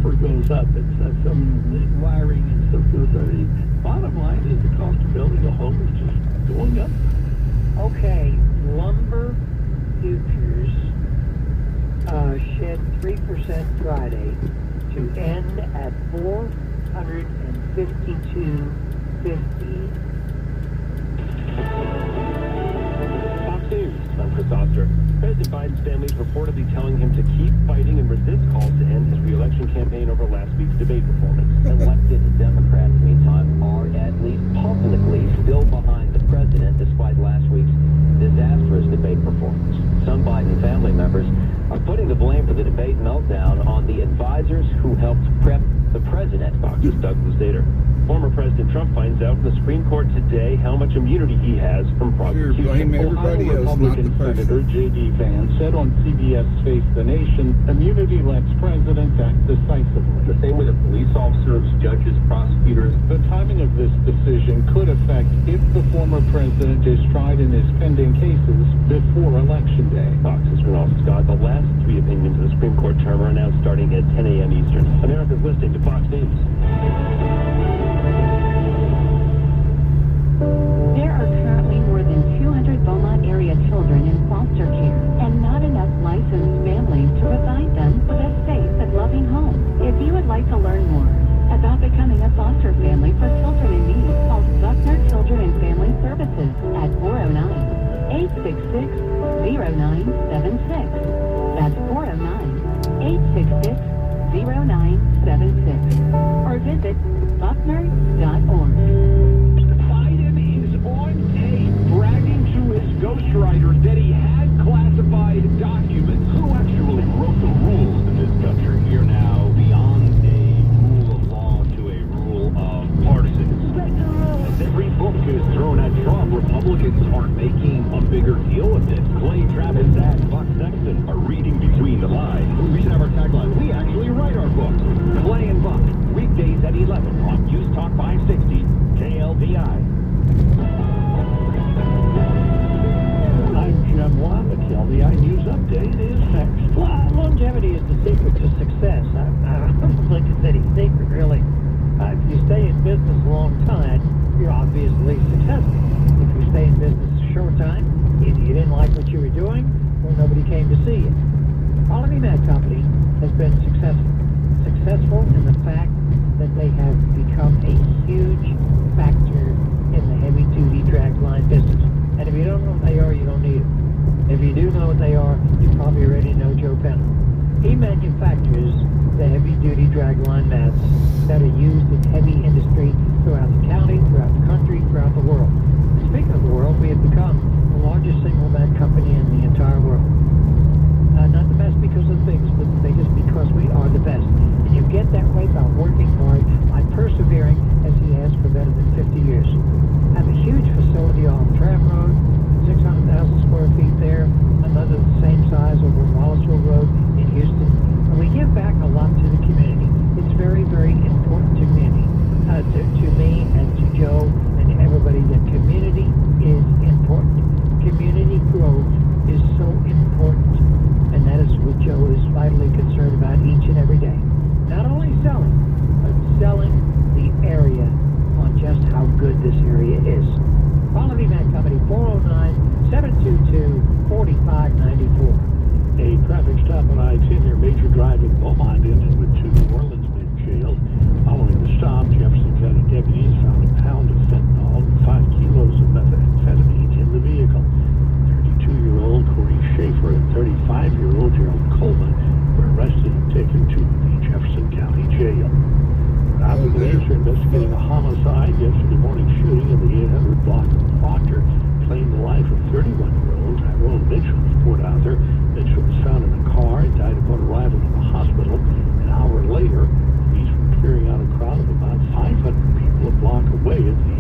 copper goes up, it's some wiring and stuff goes up. The bottom line is the cost of building a home is just going up. Okay, lumber futures shed 3% Friday to end at 452.50. Fox News, I'm Chris Oster. President Biden's family is reportedly telling him to keep fighting and resist calls to end his re-election campaign over last week's debate performance. Elected Democrats, meantime, are at least publicly still behind the president despite last week's disastrous debate performance. Some Biden family members are putting the blame for the debate meltdown on the advisors who helped prep the president. Fox's Doug Luzader. Former President Trump finds out from the Supreme Court today how much immunity he has from prosecution. Blame everybody Ohio else, not the Republican Senator person. J.D. Vance said on CBS Face the Nation, immunity lets presidents act decisively. The same way that police officers, judges, prosecutors. The timing of this decision could affect if the former president is tried in his pending cases before Election Day. Fox's Renal Scott. The last three opinions of the Supreme Court term are announced starting at 10 a.m. Eastern. America's listening to Fox News. There are currently more than 200 Beaumont area children in foster care and not enough licensed families to provide them with a safe and loving home. If you would like to learn more about becoming a foster family for children in need, call Buckner Children and Family Services at 409-866-0976. That's 409-866-0976. Or visit buckner.org. Biden is on tape bragging to his ghostwriter that he had classified documents. Who actually wrote the rules in this country? Here now, beyond a rule of law to a rule of partisans. As every book is thrown at Trump, Republicans aren't making a bigger deal of this. Clay Travis and Buck Sexton are reading between the lines. We should have our tagline. We actually write our books. Clay and Buck, weekdays at 11 on News Talk 560, KLVI. I'm Jim Watt with KLVI News Update is next. Longevity is the secret to success. I don't think it's any secret, really. If you stay in business a long time, you're obviously successful. If you stay in business a short time, either you didn't like what you were doing, or nobody came to see you. Quality Mat Company has been successful. Successful in the fact that they have become a huge factor in the heavy-duty dragline business. And if you don't know what they are, you don't need them. If you do know what they are, you probably already know Joe Penner. He manufactures the heavy-duty dragline mats that are used in heavy industry throughout the county, throughout the country, throughout the world. And speaking of the world, we have become the largest single mat company in the entire world. Not the best because of the biggest, but the biggest because we are the best. And you get that way by working hard, by persevering, as he has for better than 50 years. Have a huge facility on Tram Road, 600,000 square feet there, another the same size over Wallaceville Road in Houston. And we give back a lot to the community. It's very, very important to me, to me and to Joe and to everybody that community is important. Community growth is so important. And that is what Joe is vitally concerned about each and every day. Not only selling, but selling the area on just how good this area is. Quality Mat Company, 409-722-4594. A traffic stop on I-10 near Major Drive in Beaumont ended with 2 New Orleans men jailed. Following the stop, Jefferson County deputies found a pound of fentanyl and 5 kilos of methamphetamine in the vehicle. 32-year-old Corey Schaefer and 35-year-old Gerald Coleman were arrested and taken to the Jefferson County Jail. Rapid police are investigating a homicide. Yesterday morning shooting in the 800 block of Proctor claimed the life of 31-year-old Tyrone Mitchell. Report out there. Mitchell was found in a car and died upon arrival in the hospital. An hour later, police were clearing out a crowd of about 500 people a block away at the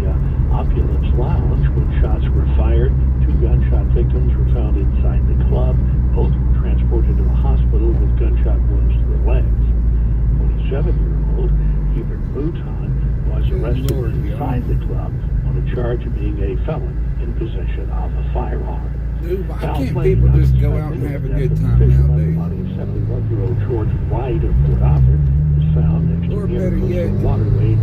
Opulence Lounge when shots were fired. 2 gunshot victims were found inside the club. Both were transported to the hospital with gunshot wounds to the legs. 27-year-old Hubert Bouton was arrested inside the club on a charge of being a felon in possession of a firearm. Dude, why can't people just go out and have a good time nowadays? The body of 71-year-old George White of Port Arthur was found National Waterway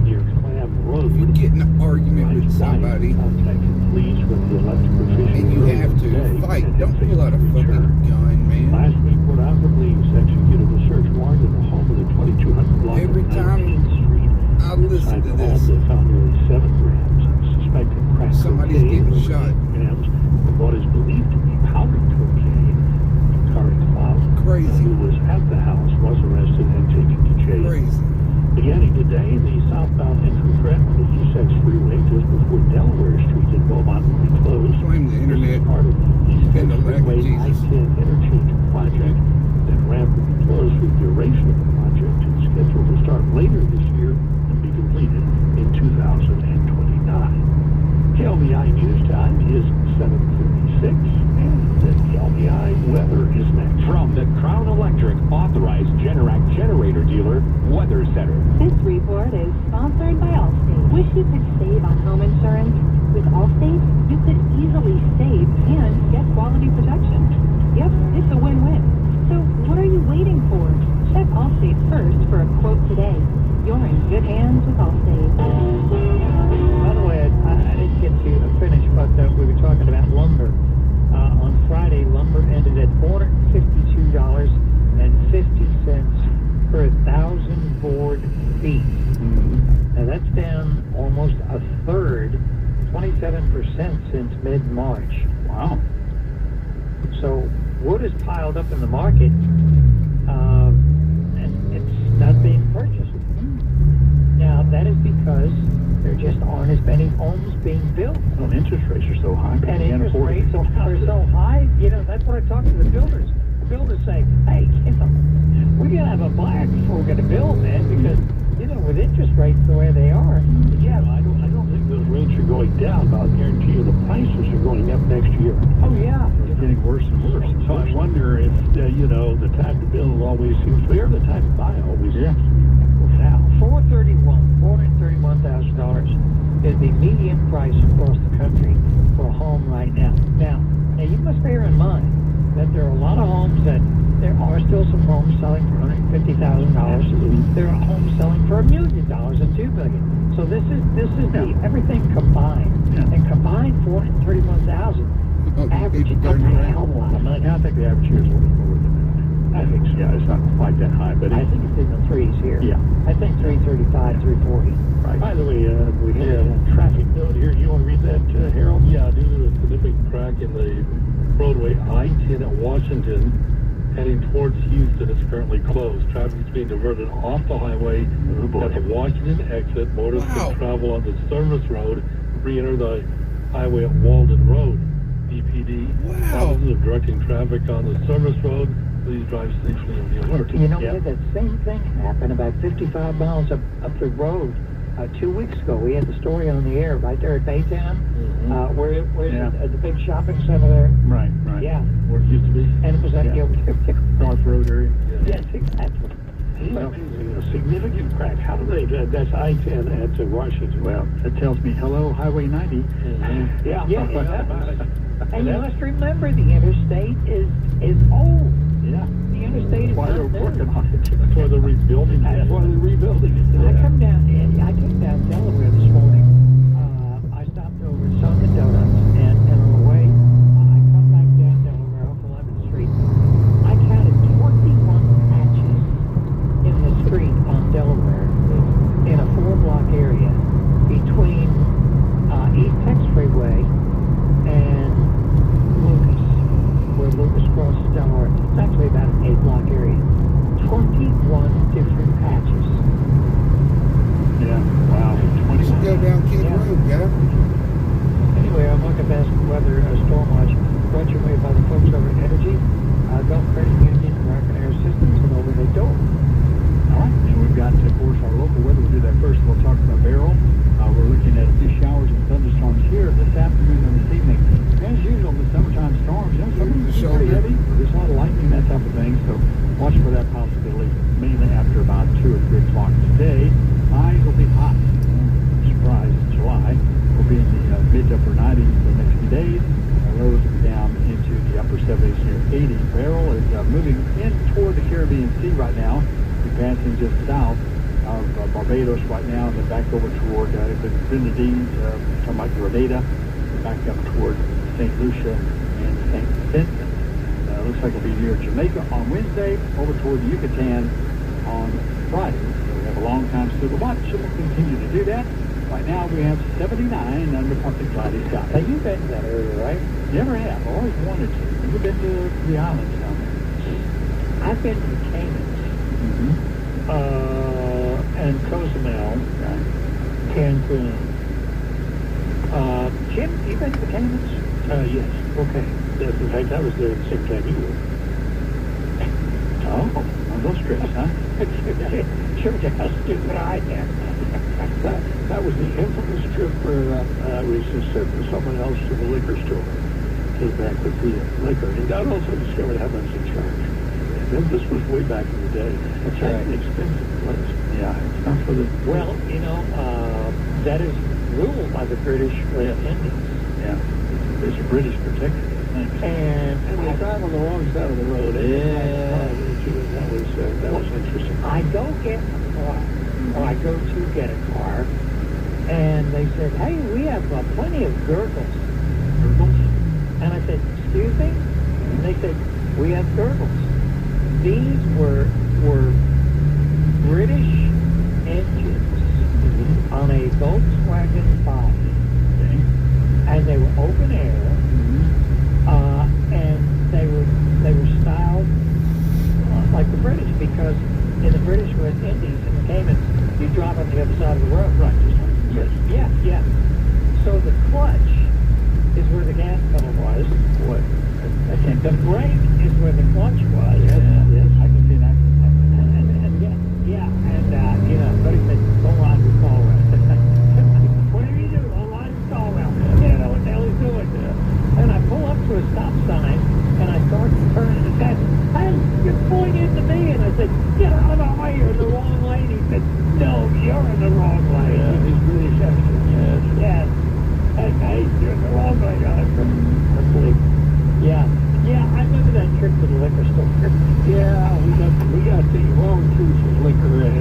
near Clam Road. You get in an argument with Tonight's somebody wife contacted police when the elected officials and you earlier have to today fight. said Don't his pull out a return. fucking gun, man. Last week, Port Alfred Police executed a search warrant in the home of the 2200 block Every of time 19th Street. I listen Inside to the home, this, they found nearly 7 grams of suspected crack somebody's cocaine, getting over shot. 8 grams of what is believed to be powdered cocaine. Current Cloud, Crazy. who was at the house, was arrested and taken to jail. Crazy. Beginning today, the southbound entry on the East 6 freeway just before Delaware Street in Beaumont will be closed. Blame the internet This is part of the East 6 and the lack of freeway Jesus. I-10 interchange project. That ramp will be closed for the duration of the project and scheduled to start later this year and be completed in 2029. KLBI News Time is 7:36, and the KLBI weather is next. From the Crown Electric Authorized Generac Generator Dealer Weather Center. This report is sponsored by Allstate. Wish you could save on home insurance? With Allstate, you could easily save and get quality protection. Yep, it's a win-win. So what are you waiting for? Check Allstate first for a quote today. You're in good hands with Allstate. By the way, I didn't get to finish, but we were talking about lumber. On Friday, lumber ended at $452.50 per 1,000 board feet. Now that's down almost a third, 27% since mid-March. Wow. So wood is piled up in the market, and it's not being purchased. Now that is because there just aren't as many homes being built. Well, interest rates are so high. And interest rates are so high, that's what I talk to the builders. The builders say, hey, we're going to have a buyer before we're going to build, man, because, with interest rates the way they are. Yeah, I don't think those rates are going down, but I'll guarantee you the prices are going up next year. Oh, yeah. It's getting worse and worse. So I wonder if, the time to build always seems fair, the time to buy always seems to be now. $431,000 is the median price across the country for a home right now. Now, you must bear in mind that there are a lot of homes that there are still some homes selling for $150,000. Absolutely. There are homes selling for $1 million and $2 million. So this is the everything combined. Yeah. And combined $431,000. Average is a hell of a lot of money. I think the average here is a little bit lower than that. I think so. Yeah, it's not quite that high, but I think it's in the threes here. Yeah. I think 335, 340. Right. By the way, we had a traffic note here. You want to read that, Harold? Yeah, due to a significant crack in the roadway, I-10 at Washington, heading towards Houston, is currently closed. Traffic is being diverted off the highway at the Washington exit. Motorists can travel on the service road, re-enter the highway at Walden Road. DPD offices are directing traffic on the service road. Please drive safely and be alert. We had that same thing happen about 55 miles up the road 2 weeks ago. We had the story on the air right there at Baytown, where the big shopping center there. Right. Yeah. Where it used to be. And it was at North Road area. Yes, exactly. Well, a significant crack. How do they? That's I-10 at Washington. Well, that tells me hello, Highway 90. Yeah. And you must remember the interstate is old. Yeah. The interstate is That's why they're not there. working on it. That's why they're rebuilding it. That's why they're rebuilding it. I came down Delaware this morning. I stopped over at Sunken Donuts, and on the way, I come back down Delaware off 11th Street. I counted 21 patches in the street on Delaware in a 4-block area between East Tex Freeway and Lucas, where Lucas crosses Delaware. It's actually about an 8-block area. 21 different patches. Yeah. Wow. Just go down King Road, guy. Anyway, I'm looking at weather storm watch brought your way by the folks over at Energy, Gulf Credit Union, American Air Systems, and over the door. All right. And we've got, of course, our local weather. We'll do that first. We'll talk about Beryl. We're looking at a few showers and thunderstorms here this afternoon and this evening. As usual, the summertime storms, some of them are pretty heavy. There's a lot of lightning, that type of thing. So watch for that possibility, mainly after about 2 or 3 o'clock today. Highs will be hot. Surprise, July. We'll be in the mid to upper 90s for the next few days. Lows will be down into the upper 70s near 80. Beryl is moving in toward the Caribbean Sea right now. We're passing just south of Barbados right now, and then back over toward the Grenadines, talking about Grenada, back up toward St. Lucia and St. Vincent. Looks like it'll be near Jamaica on Wednesday, over toward the Yucatan on Friday. So we have a long time still to watch, and we'll continue to do that. Right now we have 79 under partly cloudy skies. Now, you've been to that area, right? Never have. I always wanted to. You've been to the islands down there. I've been to the Caymans, and Cozumel, Cancun. Jim, you been to the Caymans? Yes. Okay. Yes, in fact, I was there at the same time you were. Oh, on those trips, huh? Shows you how stupid I am. That was the infamous trip where I was just sent with someone else to the liquor store. Came back with the liquor. And God also discovered how much they charge. And then this was way back in the day. It's an expensive place. Yeah, it's not for the... Well, you know, that is ruled by the British West Indies. Yeah, it's a British protectorate, I think. And we drive on the wrong side of the road. That was interesting. I go get a car, or I go to get a car, and they said, hey, we have plenty of gurgles. Gurgles? And I said, excuse me? And they said, we have gurgles. These were British engines on a Volkswagen body, and they were open air, and they were styled like the British, because in the British West Indies, in the Caymans, you drive on the other side of the road. Right, just like this. Yeah. So the clutch is where the gas pedal was. What? The brake is where the clutch was. Yes. I can see that. And you know, buddy said, don't ride with Caldwell. Whatever you do, don't ride with Caldwell. You don't know what the hell he's doing. And I pull up to a stop sign, and I start turning the gas. Hey, you're pulling into me. And I said, get out of the way, you're in the wrong lane. He said, no, you're in the wrong lane. Yeah, he's British accent. Yes. Hey, you're in the wrong lane. I believe. Yeah, I remember that trip to the liquor store. Yeah, we got the wrong truth of liquor, and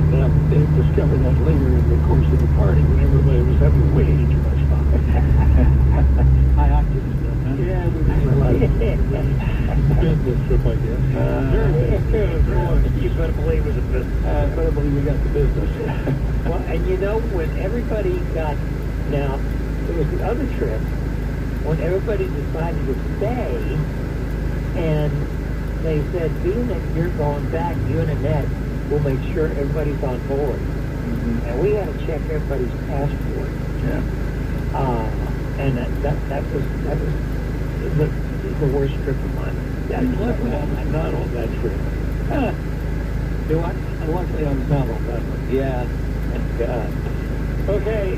they discovered that later in the course of the party when everybody was having way too much fun. High octane stuff, huh? Yeah, we didn't realize Business trip, I guess. You better believe it was a business. I better believe we got the business. Well, and you know, when everybody got, now, it was the other trip, when everybody decided to stay, and they said, being that you're going back, you and Annette will make sure everybody's on board. And we had to check everybody's passport. Yeah. And that was the worst trip of mine. Yeah, luckily I'm not on that trip. Do what? Luckily I'm not on that one. Yeah, thank God. Okay,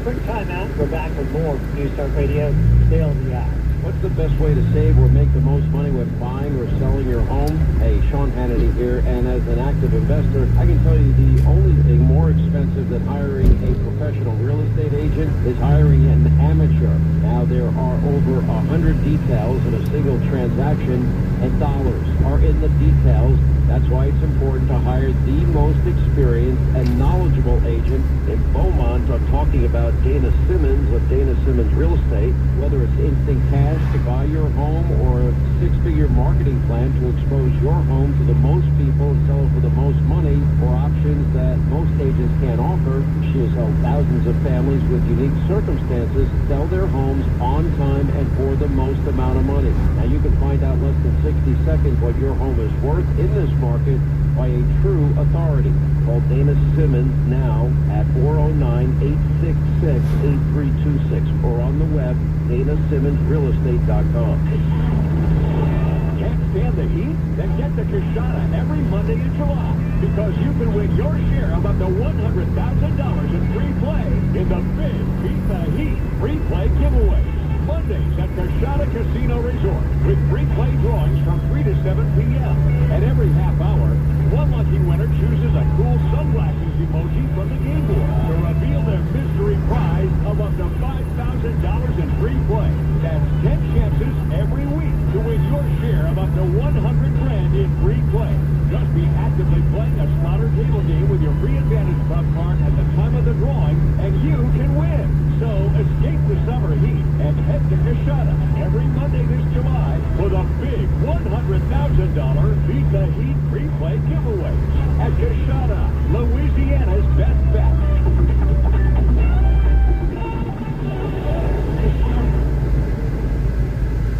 quick time out. We're back with more News Talk Radio. Stay on the hour. What's the best way to save or make the most money when buying or selling your home? Hey, Sean Hannity here, and as an active investor, I can tell you the only thing more expensive than hiring a professional real estate agent is hiring an amateur. Now, there are over 100 details in a single transaction, and dollars are in the details. That's why it's important to hire the most experienced and knowledgeable agent in Beaumont. I'm talking about Dana Simmons of Dana Simmons Real Estate. Whether it's instant cash to buy your home or a six-figure marketing plan to expose your home to the most people and sell it for the most money, or options that most agents can't offer, she has helped thousands of families with unique circumstances sell their homes on time and for the most amount of money. Now, you can find out less than 60 seconds what your home is worth in this market by a true authority. Call Dana Simmons now at 409-866-8326 or on the web, DanaSimmonsRealEstate.com. Can't stand the heat? Then get the Kashana every Monday in July, because you can win your share of up to $100,000 in free play in the big Beat the Heat free play giveaway. Mondays at Kashana Casino Resort with free play drawings from 3 to 7 p.m. And every half hour, one lucky winner chooses a cool sunglasses emoji from the game board to reveal their mystery prize of up to $5,000 in free play. That's 10 chances every week to win your share of up to $100,000 in free play. Just be actively playing a slot or table game with your free advantage card Escape the summer heat and head to Coshada every Monday this July for the big $100,000 Beat the Heat replay giveaway at Coshada, Louisiana's best bet.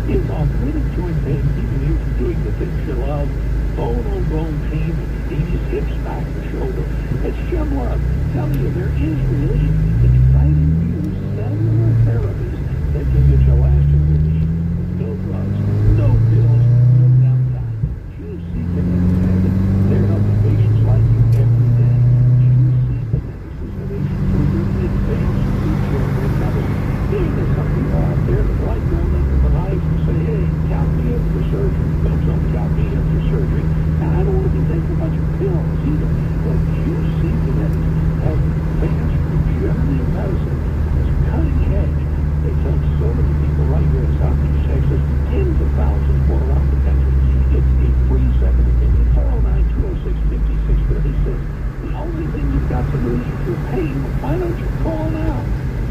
It's a really joint pain keeping you from doing the things you love. Bone on bone pain in your knees, hips, back, and shoulder. It's Jim Love telling you there is relief. Exciting new cellular therapies that can get you lasting relief with no drugs, no pills, no downtime. QC Kinetics, they're helping patients like you every day. QC Kinetics is an agent for your advanced future recovery. There's some people out there that like going into the knife and say, hey, count me in for surgery. But don't count me in for surgery. Now, I don't want to be taking a bunch of pills either. But QC Kinetics has advanced regenerative medicine that's cutting edge. They touch so many people right here in Southeast Texas, tens of thousands more around the country. It's a free second opinion. 409-206-5636. The only thing you've got to lose is your pain. Why don't you call now?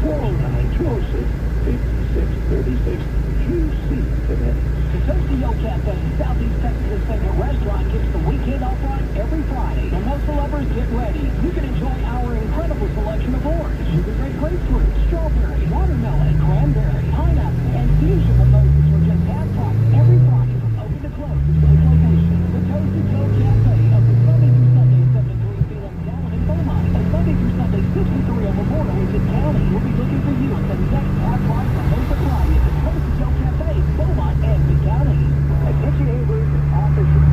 409-206-5636. QC Kinetics. Tokyo Cafe, Southeast Texas' favorite restaurant, gets the weekend off right every Friday. Mimosa lovers, get ready. You can enjoy our incredible selection of orange, sugar grape grapefruit, strawberry, watermelon, cranberry, pineapple, and fusion mimosas for just half price every Friday from open to close at this location. The Toasted Joe Cafe, open Sunday through Sunday, 7-3 p.m. down in Beaumont, and Sunday through Sunday, 6-3 on Memorial in Pitt County. We'll be looking for you at the next half price mimosa Friday at the Toasted Joe Cafe, Beaumont, and Pitt County. Attention Averys and officers.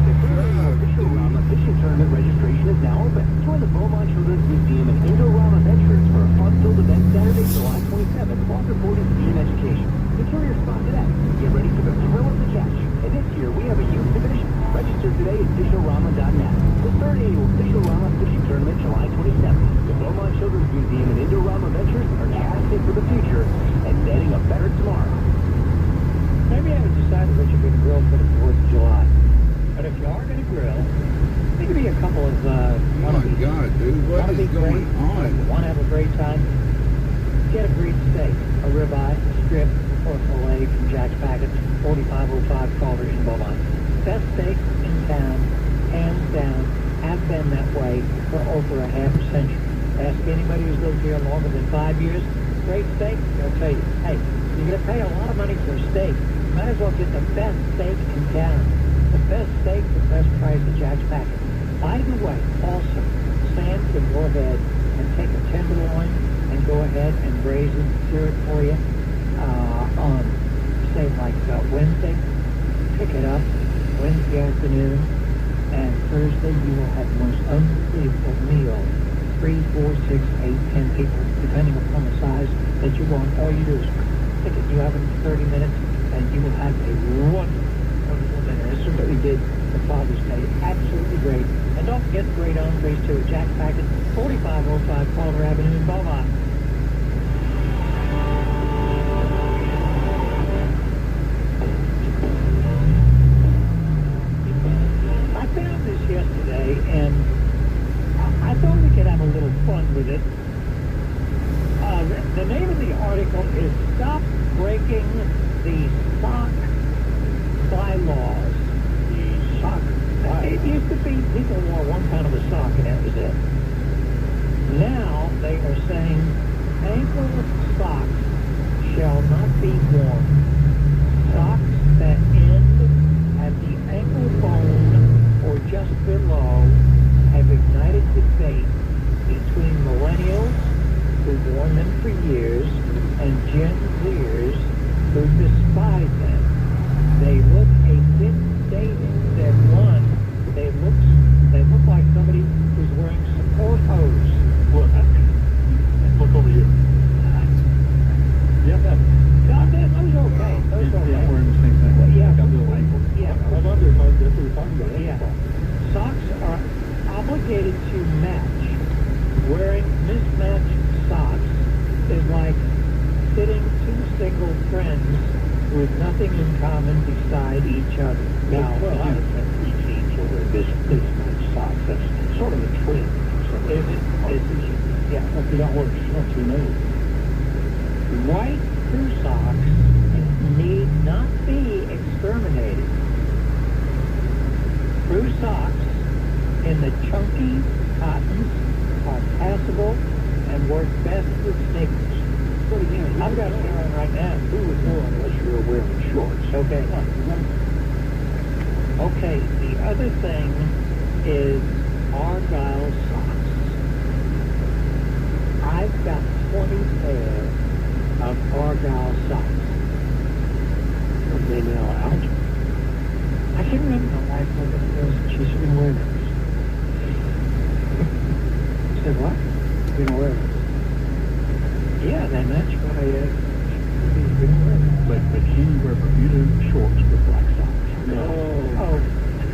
The third official Rama fishing tournament registration is now open. Join the Beaumont Children's Museum and Indorama Ventures for a fun-filled event Saturday, July 27th, water boarding, ski, and education. Secure your spot today. Get ready for the thrill of the catch. And this year, we have a youth division. Register today at FisherRama.net. The third annual FisherRama Fishing Tournament, July 27th. The Beaumont Children's Museum and Indorama Ventures are casting for the future and netting a better tomorrow. Maybe you haven't decided what you're going to grill for the 4th of July. But if you are going to grill, there could be a couple of Oh my God, dude, what is going on? Want to have a great time? Get a great steak, a ribeye, a strip, or a filet from Jack's Package, 4505 Calder in Beaumont. Best steak in town, hands down, have been that way for over a half a century. Ask anybody who's lived here longer than 5 years, great steak, they'll tell you, hey, you're going to pay a lot of money for a steak. Might as well get the best steak in town. The best steak, the best price at Jack's Package. By the way, also, Sam can go ahead and take a tenderloin and go ahead and braise it, sear it for you on, say, like Wednesday. Pick it up Wednesday afternoon, and Thursday you will have the most unbelievable meal. 3, 4, 6, 8, 10 people, depending upon the size that you want. All you do is pick it. You have it in 30 minutes, and you will have a wonderful dinner. This is what we did for Father's Day. Absolutely great. And don't forget the great entrees too at Jack's Package, 4505 Calder Avenue in Beaumont. I found this yesterday, and I thought we could have a little fun with it. The name of the article is Stop Breaking the Sock Bylaws. The sock bylaws. It used to be people wore one kind of a sock and that was it. Now they are saying ankle socks shall not be worn. Socks that end at the ankle bone or just below have ignited debate between millennials who've worn them for years and Gen Zers who despise them. They look a bit dated. Said one, they look like somebody who's wearing support hose. Look over here. Yep. God, those are okay. Those are okay. Yeah, we're in the same thing. Well, yeah. Got a little ankle. Yeah. Hold on there, that's what we're talking about. Yeah. Socks are obligated to match. Wearing mismatched socks is like sitting two single friends with nothing in common beside each other. Now, I have had 3 teams who wear mismatched socks. That's sort of a trend. Is it? Yeah. If you don't wear shorts, you know. white crew socks need not be exterminated. Crew socks in the chunky cottons are passable and work best with sneakers. But again, I've got a pair on right now. who would know unless you're wearing shorts? Okay. Okay, the other thing is Argyle socks. I've got 20 pair of Argyle socks. Are they now out? I can remember my wife looking at those and she's going to wear those. I said, what? You're going to wear those? Yeah, then that's what I he's going to wear them. But can you wear Bermuda shorts with black socks? No. Oh,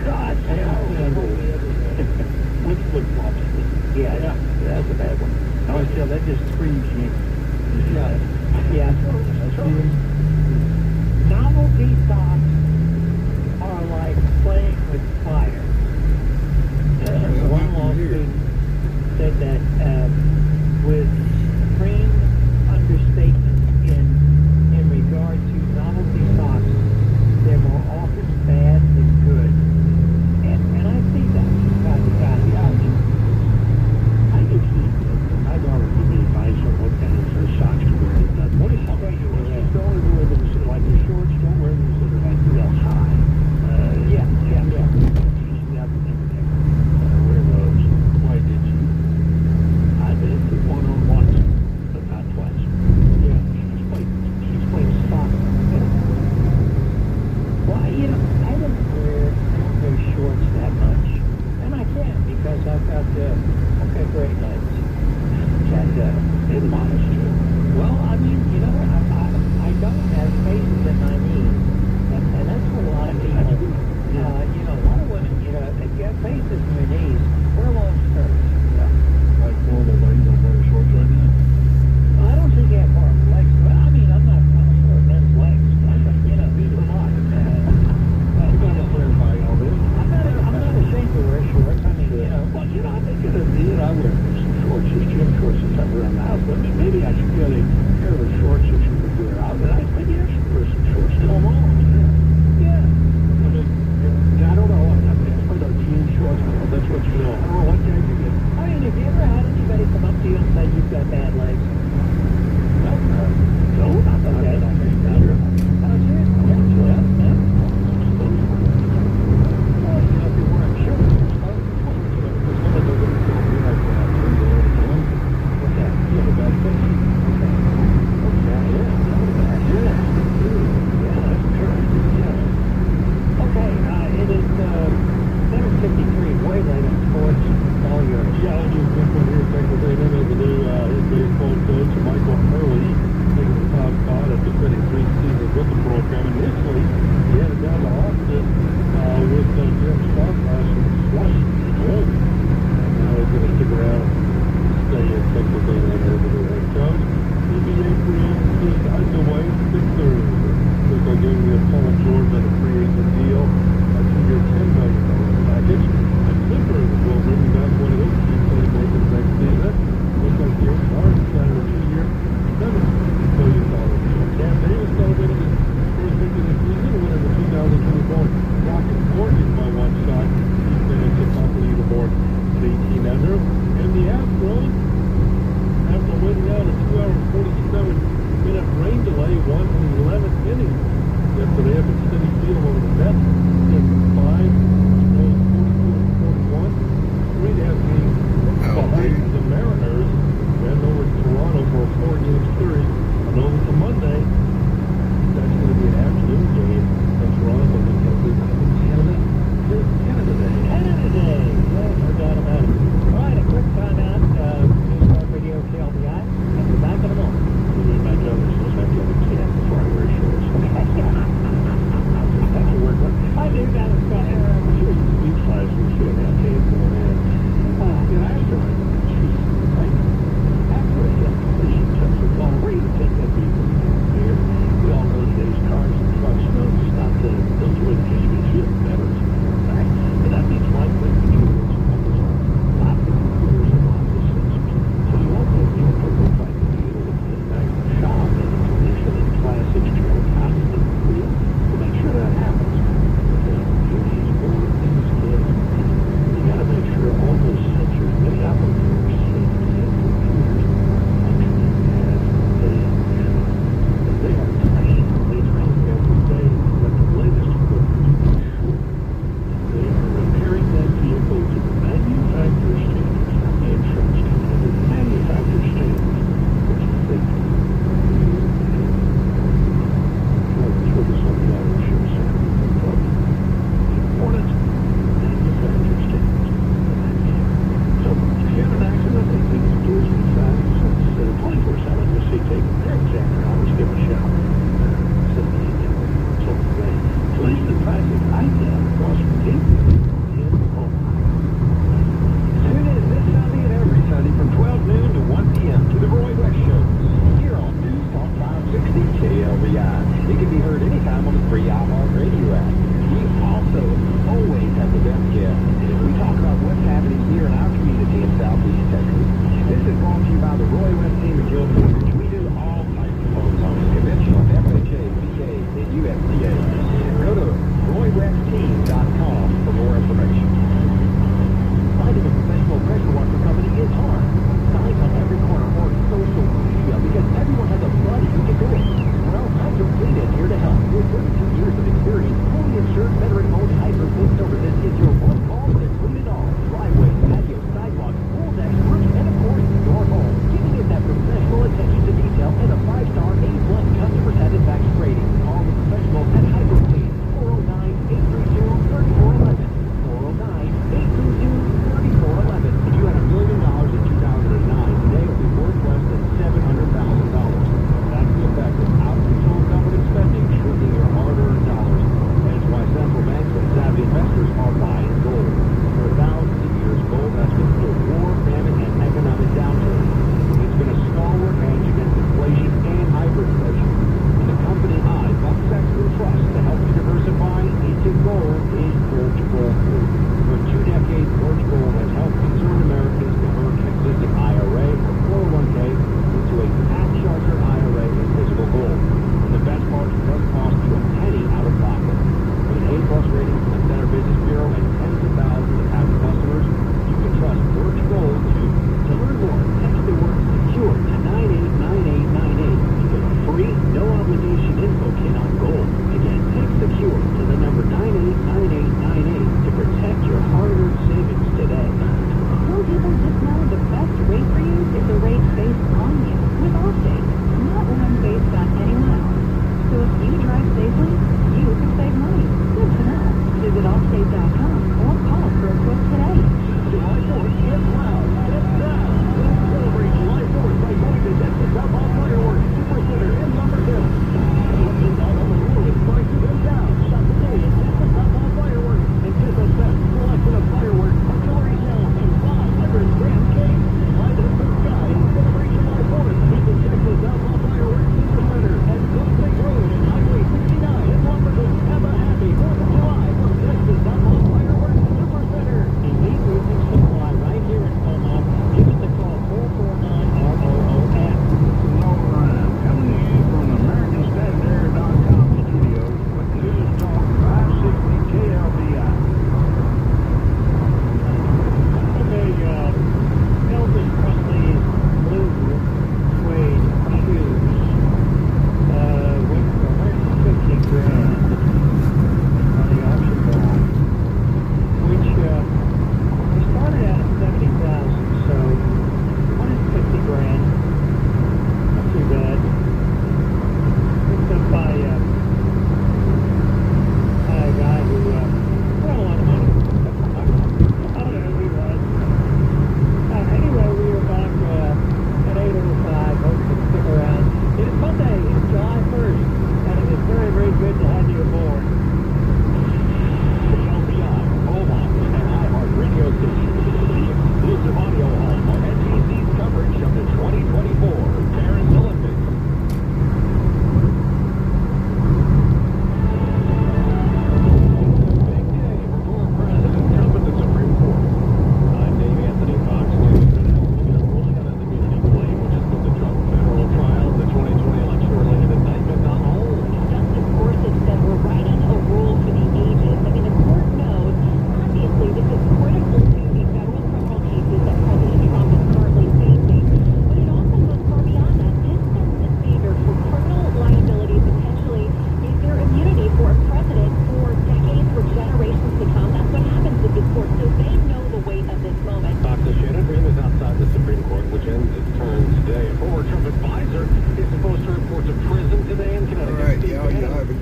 God, With flip-flops. yeah, that's a bad one. I always tell that just screams you. Yeah. Novelty socks are like playing with fire. One law student said that with extreme understatement in regard to novelty socks, they're more often bad than good. And I see that. I could see my daughter give me advice on what kind of socks to wear. What is something you wear? Just don't wear them that are like the shorts. Don't wear them that are like real high. Yeah. She's never wear those. Why did you? I've been to one on once, but not twice. Yeah. She's played soccer. Well, I don't wear shorts that much. And I can't because I've got great legs. And modest too. Well, I mean, I don't have faces in my knees. And that's what a lot of people, a lot of women, if you have faces in your knees, wear long skirts. Like normal ladies don't wear shorts right now. Well, I don't think you have more legs. Well, I mean, I'm not sure of men's legs. Neither am I. I'm going to clarify all this. I'm not ashamed to wear shorts. I mean, Well, I think it would be that I wear some shorts, just gym shorts and stuff around the house. But maybe I should get a pair of shorts that you could wear out. But maybe I should wear some shorts to them all. yeah. I don't know. I've heard of jean shorts. That's what you know. I don't know what kind you get. I mean, have you ever had anybody come up to you and say you've got bad legs? No, not that I don't think that. Oh, seriously? Yeah. Well, if you're wearing shorts, what's that? You have a bad face. Okay.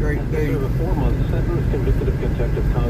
great day. A 4-month sentence, convicted of contempt of conduct.